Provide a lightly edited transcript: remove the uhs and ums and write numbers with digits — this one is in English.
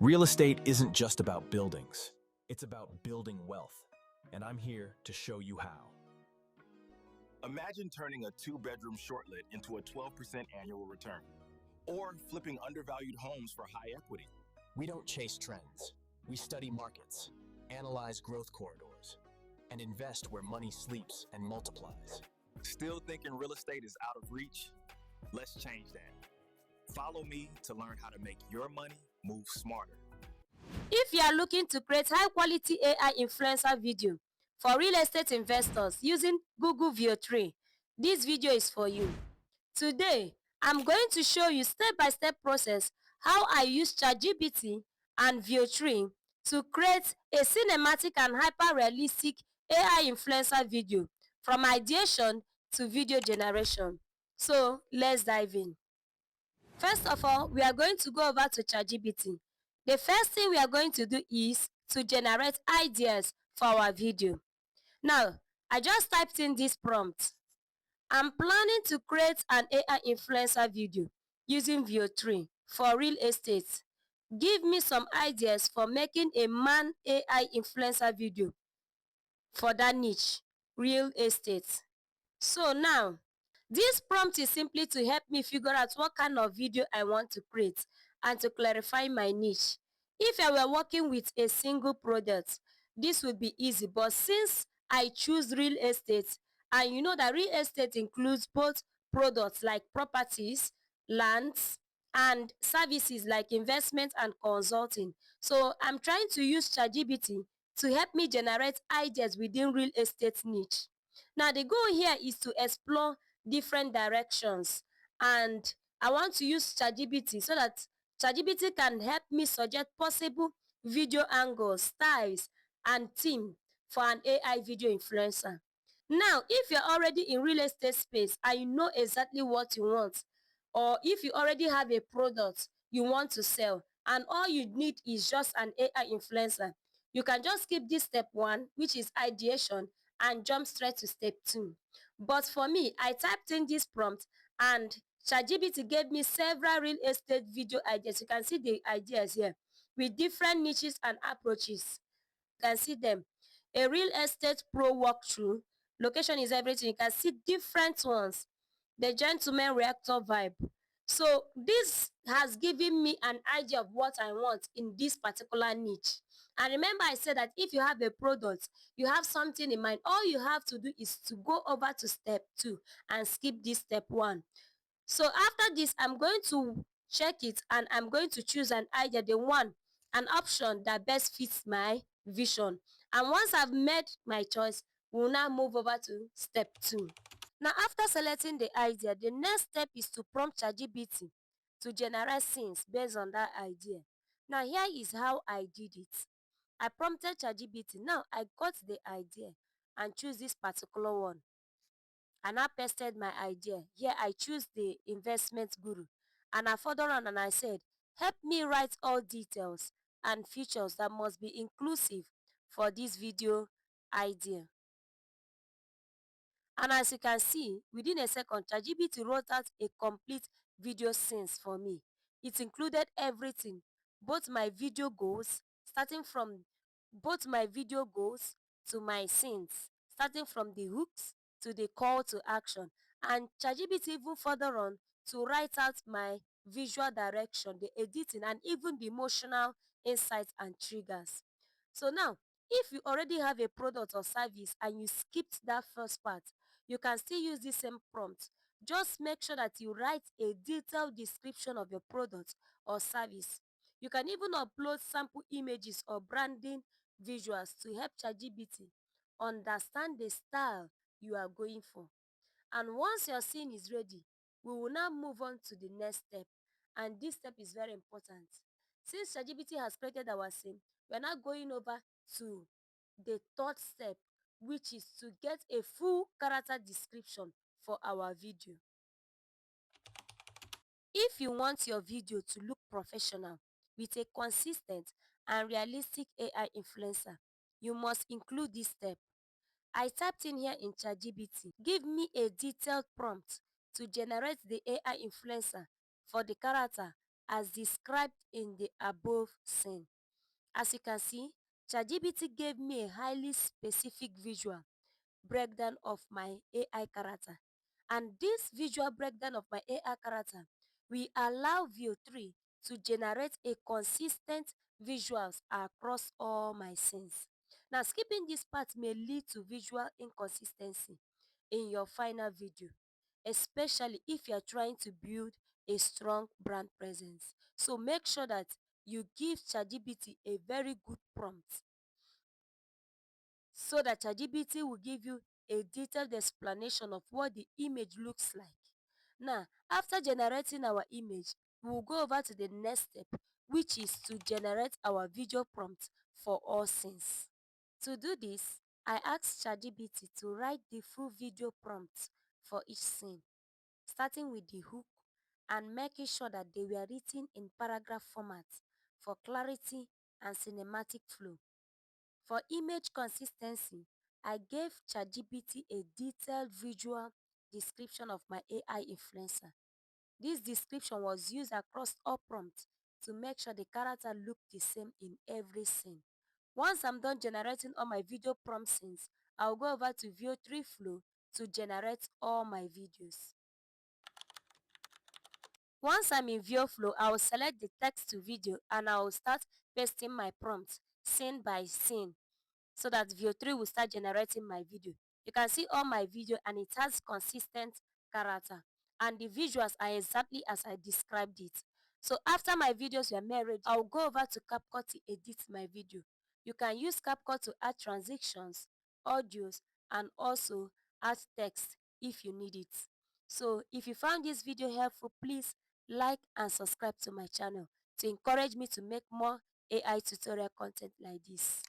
Real estate isn't just about buildings, it's about building wealth, and I'm here to show you how. Imagine turning a two-bedroom shortlit into a 12% annual return, or flipping undervalued homes for high equity. We don't chase trends. We study markets, analyze growth corridors, and invest where money sleeps and multiplies. Still thinking real estate is out of reach? Let's change that. Follow me to learn how to make your money move smarter. If you are looking to create high-quality AI influencer video for real estate investors using Google Veo3, this video is for you. Today, I'm going to show you step-by-step process how I use ChatGPT and Veo3 to create a cinematic and hyper-realistic AI influencer video from ideation to video generation. So, let's dive in. First of all, we are going to go over to ChatGPT. The first thing we are going to do is to generate ideas for our video. Now, I just typed in this prompt. I'm planning to create an AI influencer video using Veo3 for real estate. Give me some ideas for making a man AI influencer video for that niche, real estate. So now, this prompt is simply to help me figure out what kind of video I want to create and to clarify my niche. If I were working with a single product, this would be easy, but since I choose real estate, and you know that real estate includes both products like properties, lands, and services like investment and consulting. So I'm trying to use ChatGPT to help me generate ideas within real estate niche. Now the goal here is to explore different directions, and I want to use ChatGPT so that ChatGPT can help me suggest possible video angles, styles, and theme for an AI video influencer. Now, if you're already in real estate space and you know exactly what you want, or if you already have a product you want to sell and all you need is just an AI influencer, you can just skip this step 1, which is ideation, and jump straight to step 2. But for me, I typed in this prompt and ChatGPT gave me several real estate video ideas. You can see the ideas here with different niches and approaches. You can see them. A real estate pro walkthrough. Location is everything. You can see different ones. The gentleman reactor vibe. So this has given me an idea of what I want in this particular niche. And remember, I said that if you have a product, you have something in mind, all you have to do is to go over to step 2 and skip this step 1. So after this, I'm going to check it and I'm going to choose an idea, an option that best fits my vision. And once I've made my choice, we'll now move over to step 2. Now, after selecting the idea, the next step is to prompt ChatGPT to generate scenes based on that idea. Now, here is how I did it. I prompted ChatGPT. Now, I got the idea and choose this particular one. I now pasted my idea. Here, I choose the investment guru. And I further on and I said, help me write all details and features that must be inclusive for this video idea. And as you can see, within a second, ChatGPT wrote out a complete video scenes for me. It included everything, both my video goals, starting from both my video goals to my scenes, starting from the hooks to the call to action. And ChatGPT even further on to write out my visual direction, the editing, and even the emotional insights and triggers. So now, if you already have a product or service and you skipped that first part, you can still use the same prompt. Just make sure that you write a detailed description of your product or service. You can even upload sample images or branding visuals to help ChatGPT understand the style you are going for. And once your scene is ready, we will now move on to the next step. And this step is very important. Since ChatGPT has created our scene, we are now going over to the third step, which is to get a full character description for our video. If you want your video to look professional with a consistent and realistic AI influencer, you must include this step. I typed in here in ChatGPT, give me a detailed prompt to generate the AI influencer for the character as described in the above scene. As you can see, ChatGPT gave me a highly specific visual breakdown of my AI character. And this visual breakdown of my AI character will allow Veo3 to generate a consistent visuals across all my scenes. Now, skipping this part may lead to visual inconsistency in your final video, especially if you are trying to build a strong brand presence. So make sure that you give ChatGPT a very good prompt so that ChatGPT will give you a detailed explanation of what the image looks like. Now, after generating our image, we will go over to the next step, which is to generate our video prompt for all scenes. To do this, I asked ChatGPT to write the full video prompt for each scene, starting with the hook and making sure that they were written in paragraph format for clarity and cinematic flow. For image consistency, I gave ChatGPT a detailed visual description of my AI influencer. This description was used across all prompts to make sure the character looked the same in every scene. Once I'm done generating all my video prompt scenes, I'll go over to Veo3 Flow to generate all my videos. Once I'm in Veo Flow, I will select the text to video and I will start pasting my prompts scene by scene, so that Veo3 will start generating my video. You can see all my video and it has consistent character and the visuals are exactly as I described it. So after my videos were made ready, I'll go over to CapCut to edit my video. You can use CapCut to add transitions, audios, and also add text if you need it. So if you found this video helpful, please like and subscribe to my channel to encourage me to make more AI tutorial content like this.